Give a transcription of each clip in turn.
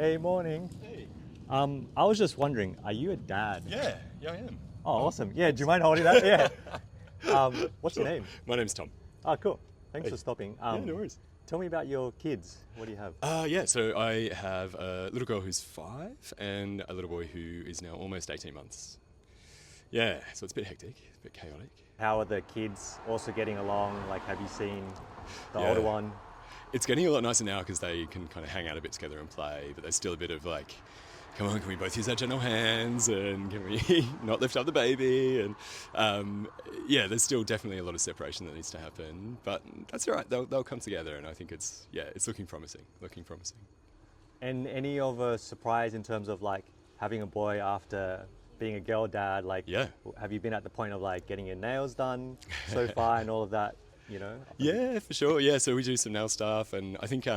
Hey, morning. Hey. I was just wondering, are you a dad? Yeah, I am. Oh, awesome. Yeah, do you mind holding that? Yeah. What's your Sure. name? My name's Thom. Oh, cool. Thanks Hey. for stopping. Yeah, no worries. Tell me about your kids. What do you have? Yeah, so I have a little girl who's 5 and a little boy who is now almost 18 months. Yeah, so it's a bit hectic, a bit chaotic. How are the kids also getting along? Like, have you seen the Yeah. older one? It's getting a lot nicer now because they can kind of hang out a bit together and play, but there's still a bit of like, come on, can we both use our gentle hands and can we not lift up the baby? And yeah, there's still definitely a lot of separation that needs to happen, but that's all right. They'll come together, and I think it's looking promising. And any of a surprise in terms of like having a boy after being a girl dad? Like, Yeah. have you been at the point of like getting your nails done so far and all of that? You know? Yeah, for sure. Yeah, so we do some nail stuff, and I think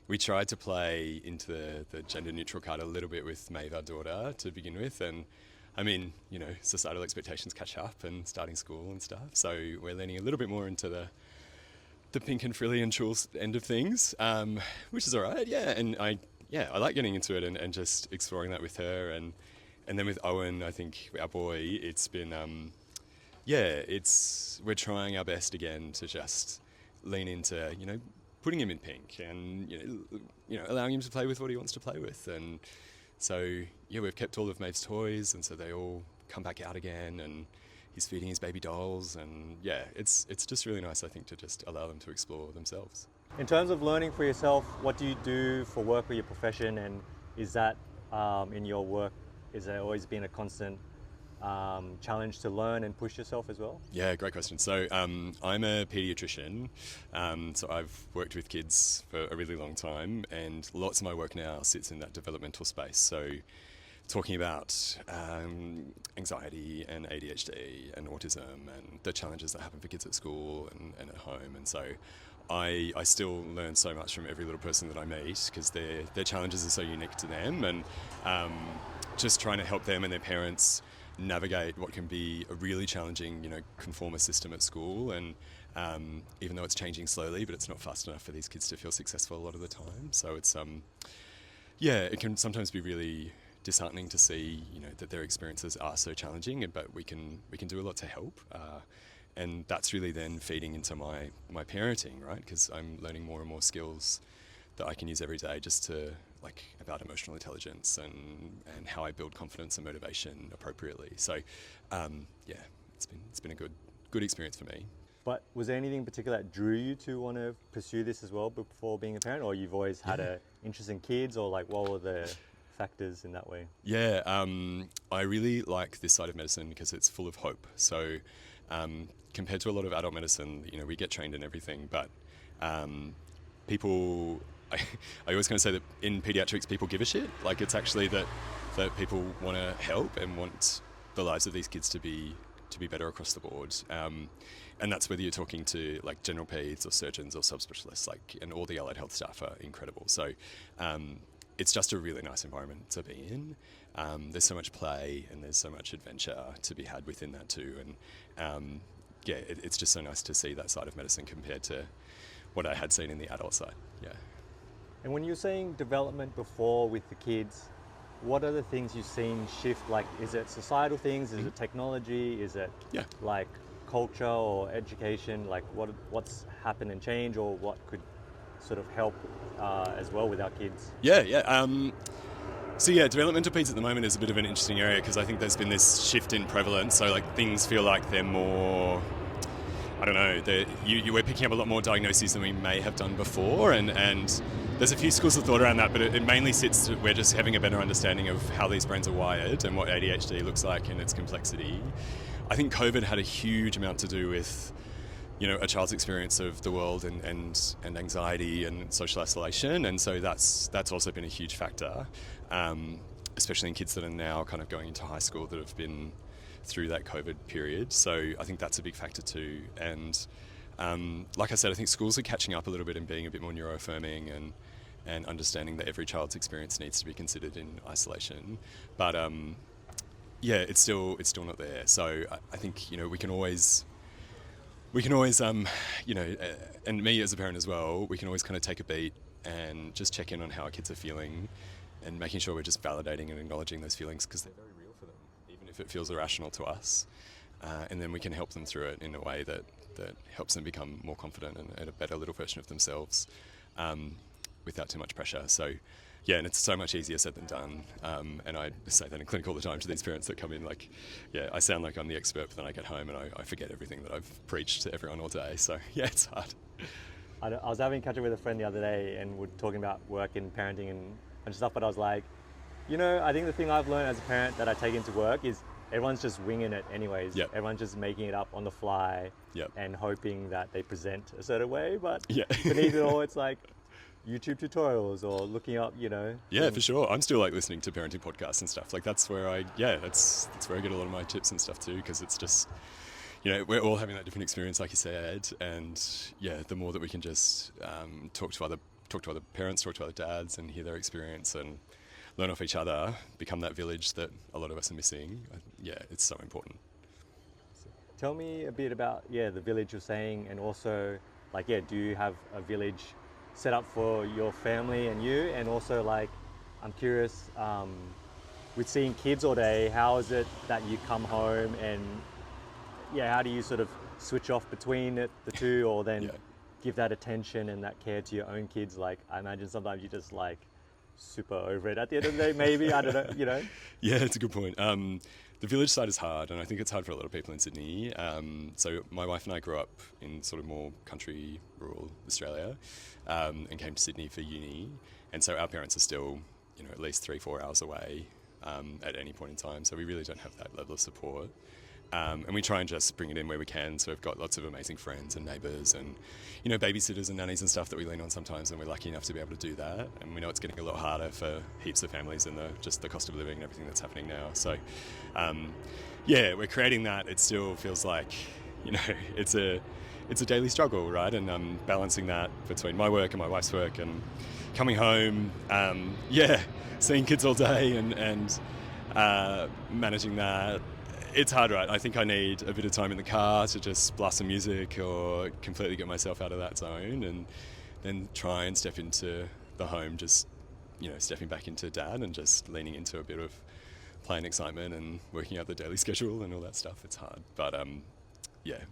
we tried to play into the gender neutral card a little bit with Maeve, our daughter, to begin with, and I mean, societal expectations catch up and starting school and stuff, so we're leaning a little bit more into the pink and frilly and chul's end of things, which is all right. Yeah, and I like getting into it and just exploring that with her, and then with Owen, I think our boy, it's been we're trying our best again to just lean into, putting him in pink and, allowing him to play with what he wants to play with. And so, we've kept all of Maeve's toys, and so they all come back out again, and he's feeding his baby dolls. And it's just really nice, I think, to just allow them to explore themselves. In terms of learning for yourself, what do you do for work or your profession? And is that in your work, is there always been a constant challenge to learn and push yourself as well? Yeah, great question. So I'm a paediatrician, so I've worked with kids for a really long time, and lots of my work now sits in that developmental space. So talking about anxiety and ADHD and autism and the challenges that happen for kids at school and at home. And so I still learn so much from every little person that I meet, because their challenges are so unique to them, and just trying to help them and their parents navigate what can be a really challenging, conformist system at school. And even though it's changing slowly, but it's not fast enough for these kids to feel successful a lot of the time. So it's it can sometimes be really disheartening to see, that their experiences are so challenging, but we can do a lot to help. And that's really then feeding into my parenting, right? Because I'm learning more and more skills that I can use every day just to, about emotional intelligence and how I build confidence and motivation appropriately. So, it's been a good experience for me. But was there anything in particular that drew you to want to pursue this as well before being a parent, or you've always had an interest in kids, or like what were the factors in that way? Yeah, I really like this side of medicine because it's full of hope. So compared to a lot of adult medicine, we get trained in everything, but people... I always kind of say that in paediatrics, people give a shit. Like, it's actually that people want to help and want the lives of these kids to be better across the board. And that's whether you're talking to like general peds or surgeons or subspecialists, and all the allied health staff are incredible. So it's just a really nice environment to be in. There's so much play and there's so much adventure to be had within that too. And it's just so nice to see that side of medicine compared to what I had seen in the adult side. Yeah. And when you're saying development before with the kids, what are the things you've seen shift? Like, is it societal things? Is it technology? Is it like culture or education? Like, what's happened and changed, or what could sort of help as well with our kids? So developmental peds at the moment is a bit of an interesting area, because I think there's been this shift in prevalence. So things feel like they're more, I don't know, we're picking up a lot more diagnoses than we may have done before, and there's a few schools of thought around that, but it mainly sits, we're just having a better understanding of how these brains are wired and what ADHD looks like and its complexity. I think COVID had a huge amount to do with, a child's experience of the world and anxiety and social isolation, and so that's also been a huge factor, especially in kids that are now kind of going into high school that have been through that COVID period. So I think that's a big factor too. And like I said, I think schools are catching up a little bit and being a bit more neuroaffirming and understanding that every child's experience needs to be considered in isolation. But it's still not there. So I think we can always and me as a parent as well, we can always kind of take a beat and just check in on how our kids are feeling. and making sure we're just validating and acknowledging those feelings because they're very real for them, even if it feels irrational to us. And then we can help them through it in a way that helps them become more confident and a better little version of themselves without too much pressure. So, yeah, and it's so much easier said than done. And I say that in clinic all the time to these parents that come in, like, yeah, I sound like I'm the expert, but then I get home and I forget everything that I've preached to everyone all day. So, yeah, it's hard. I was having a catch up with a friend the other day and we're talking about work and parenting and stuff, but I was like, you know, I think the thing I've learned as a parent that I take into work is everyone's just winging it anyways. Yep. Everyone's just making it up on the fly. Yep. And hoping that they present a certain way, but yeah. beneath it all, it's like YouTube tutorials or looking up, you know. Yeah, for sure. I'm still like listening to parenting podcasts and stuff. Like that's where that's where I get a lot of my tips and stuff too, because it's just, you know, we're all having that different experience, like you said, and yeah, the more that we can just talk to other parents, talk to other dads, and hear their experience and learn off each other, become that village that a lot of us are missing. Yeah, it's so important. Tell me a bit about the village you're saying, and also like do you have a village set up for your family and you? And also like I'm curious, with seeing kids all day, how is it that you come home and how do you sort of switch off between the two, or then give that attention and that care to your own kids? Like I imagine sometimes you just like super over it at the end of the day, maybe. I don't know, you know. Yeah, it's a good point. The village side is hard, and I think it's hard for a lot of people in Sydney. So my wife and I grew up in sort of more country, rural Australia, and came to Sydney for uni. And so our parents are still, you know, at least 3-4 hours away at any point in time. So we really don't have that level of support. And we try and just bring it in where we can. So we've got lots of amazing friends and neighbours and, you know, babysitters and nannies and stuff that we lean on sometimes, and we're lucky enough to be able to do that. And we know it's getting a lot harder for heaps of families and just the cost of living and everything that's happening now. So, we're creating that. It still feels like, you know, it's a daily struggle, right? And balancing that between my work and my wife's work and coming home, seeing kids all day and managing that. It's hard, right? I think I need a bit of time in the car to just blast some music or completely get myself out of that zone, and then try and step into the home, just, you know, stepping back into dad and just leaning into a bit of play and excitement and working out the daily schedule and all that stuff. It's hard, but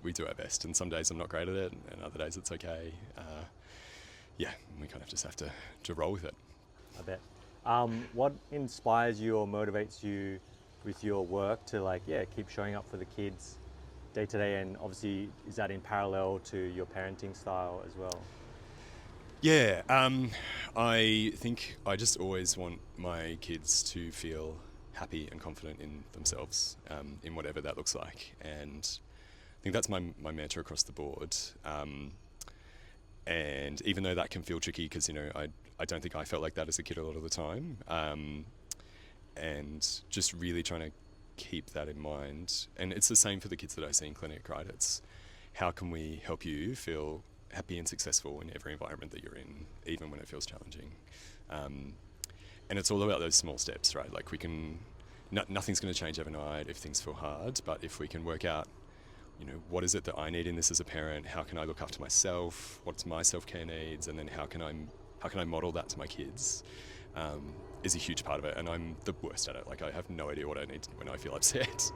we do our best, and some days I'm not great at it and other days it's okay. We kind of just have to roll with it. I bet. What inspires you or motivates you with your work to keep showing up for the kids day to day, and obviously is that in parallel to your parenting style as well? Yeah, I think I just always want my kids to feel happy and confident in themselves, in whatever that looks like, and I think that's my mantra across the board. And even though that can feel tricky, because, you know, I don't think I felt like that as a kid a lot of the time, and just really trying to keep that in mind. And it's the same for the kids that I see in clinic, right? It's how can we help you feel happy and successful in every environment that you're in, even when it feels challenging. And it's all about those small steps, right? Like nothing's going to change overnight if things feel hard, but if we can work out, you know, what is it that I need in this as a parent? How can I look after myself? What's my self-care needs? And then how can I model that to my kids? Is a huge part of it, and I'm the worst at it. Like I have no idea what I need when I feel upset,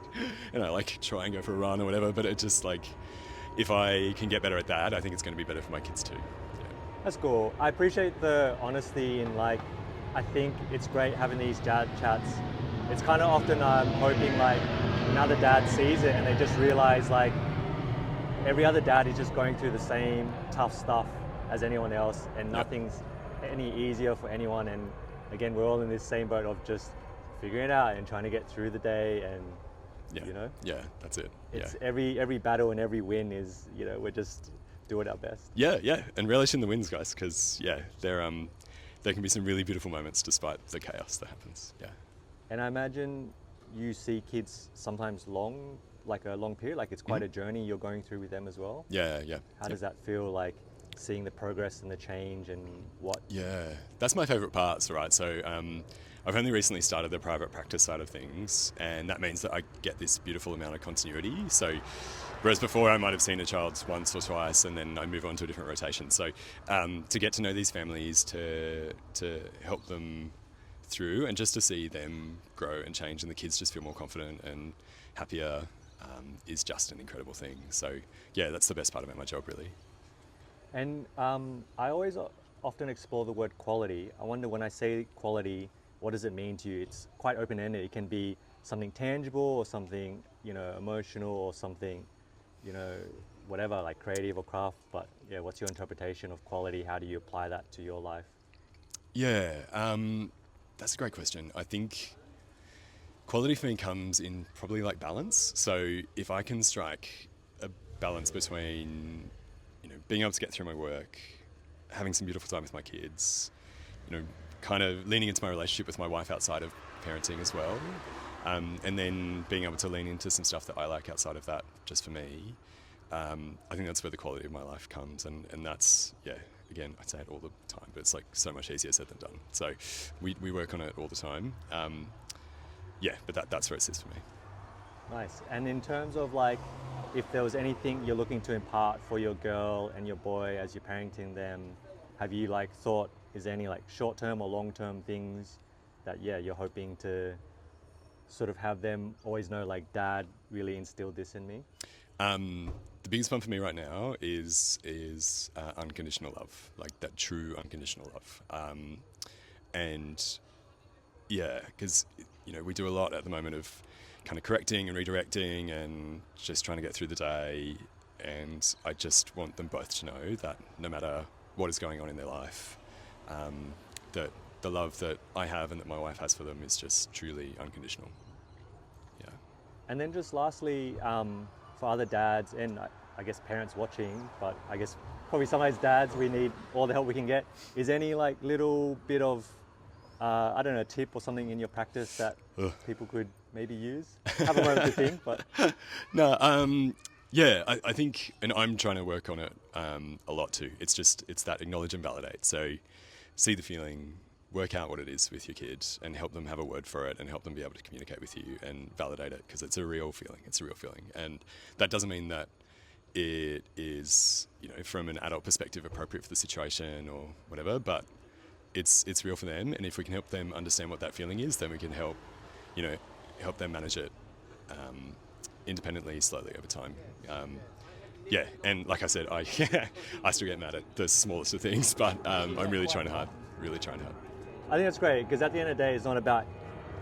and I try and go for a run or whatever. But it just if I can get better at that, I think it's going to be better for my kids too. Yeah. That's cool. I appreciate the honesty, and I think it's great having these dad chats. It's kind of often I'm hoping another dad sees it and they just realize every other dad is just going through the same tough stuff as anyone else, and nothing's any easier for anyone. And again, we're all in this same boat of just figuring it out and trying to get through the day, and you know. Yeah, that's it. It's every battle and every win is, you know, we're just doing our best. Yeah, and relish in the wins, guys, because there can be some really beautiful moments despite the chaos that happens. Yeah. And I imagine you see kids sometimes a long period, it's quite a journey you're going through with them as well. Yeah. How does that feel, seeing the progress and the change and what? Yeah, that's my favourite parts, right? So I've only recently started the private practice side of things, and that means that I get this beautiful amount of continuity. So whereas before I might have seen a child once or twice and then I move on to a different rotation. So to get to know these families, to help them through, and just to see them grow and change and the kids just feel more confident and happier is just an incredible thing. So yeah, that's the best part about my job, really. And I always often explore the word quality. I wonder, when I say quality, what does it mean to you? It's quite open-ended. It can be something tangible or something, emotional, or something, whatever, like creative or craft. But yeah, what's your interpretation of quality? How do you apply that to your life? Yeah, that's a great question. I think quality for me comes in probably like balance. So if I can strike a balance between, being able to get through my work, having some beautiful time with my kids, kind of leaning into my relationship with my wife outside of parenting as well, and then being able to lean into some stuff that I like outside of that just for me, I think that's where the quality of my life comes. And that's, again, I say it all the time, but it's like so much easier said than done. So we work on it all the time. But that's where it sits for me. Nice. And in terms of like, if there was anything you're looking to impart for your girl and your boy as you're parenting them, have you like thought, is there any like short-term or long-term things that you're hoping to sort of have them always know, like, Dad really instilled this in me? The biggest one for me right now is unconditional love, like that true unconditional love. Because we do a lot at the moment of kind of correcting and redirecting and just trying to get through the day, and I just want them both to know that no matter what is going on in their life, that the love that I have and that my wife has for them is just truly unconditional. Yeah. And then just lastly, for other dads and I guess parents watching, but I guess probably sometimes dads, we need all the help we can get. Is there any like little bit of, tip or something in your practice that people could maybe use? Have a moment to think, but... No, I think, and I'm trying to work on it a lot too. It's that acknowledge and validate. So see the feeling, work out what it is with your kid and help them have a word for it and help them be able to communicate with you and validate it, because it's a real feeling. It's a real feeling. And that doesn't mean that it is, from an adult perspective appropriate for the situation or whatever, but it's real for them. And if we can help them understand what that feeling is, then we can help them manage it independently, slowly over time. And like I said, I still get mad at the smallest of things, but I'm really trying hard. I think that's great, because at the end of the day, it's not about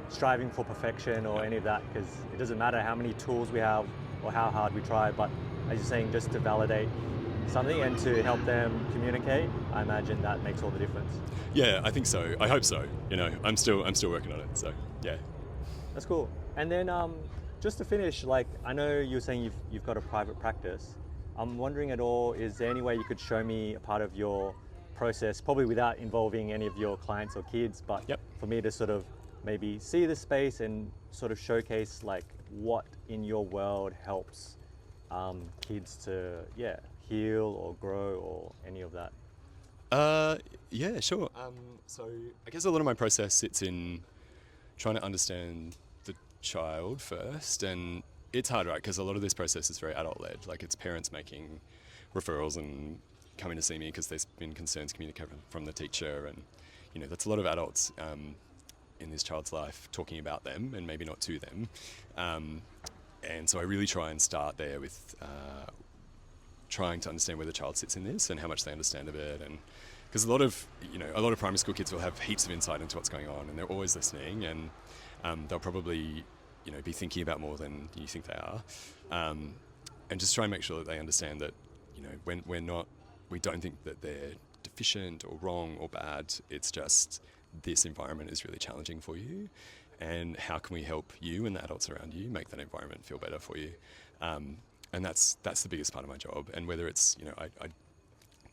striving for perfection or any of that, because it doesn't matter how many tools we have or how hard we try, but as you're saying, just to validate something and to help them communicate, I imagine that makes all the difference. Yeah, I think so. I hope so. I'm still working on it. So yeah. That's cool. And then just to finish, like, I know you're saying you've got a private practice. I'm wondering at all, is there any way you could show me a part of your process, probably without involving any of your clients or kids, but for me to sort of maybe see the space and sort of showcase like what in your world helps kids to heal or grow or any of that? Yeah, sure. So I guess a lot of my process sits in trying to understand the child first, and it's hard, right? Because a lot of this process is very adult-led. Like, it's parents making referrals and coming to see me because there's been concerns communicated from the teacher, and that's a lot of adults in this child's life talking about them and maybe not to them. And so I really try and start there with trying to understand where the child sits in this and how much they understand of it. And because a lot of primary school kids will have heaps of insight into what's going on, and they're always listening, and they'll probably be thinking about more than you think they are, and just try and make sure that they understand that when we don't think that they're deficient or wrong or bad. It's just this environment is really challenging for you, and how can we help you and the adults around you make that environment feel better for you. And that's the biggest part of my job. And whether it's, I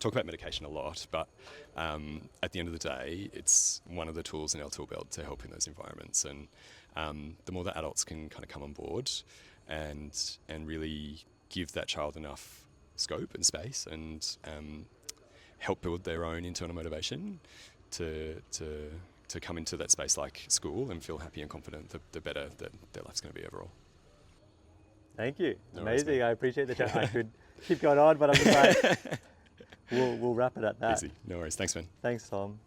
talk about medication a lot, but at the end of the day, it's one of the tools in our tool belt to help in those environments. And the more that adults can kind of come on board and really give that child enough scope and space and help build their own internal motivation to come into that space like school and feel happy and confident, the better that their life's going to be overall. Thank you. No Amazing. worries, I appreciate the chat. I could keep going on, but I'm just like, we'll wrap it at that. Easy. No worries. Thanks, man. Thanks, Thom.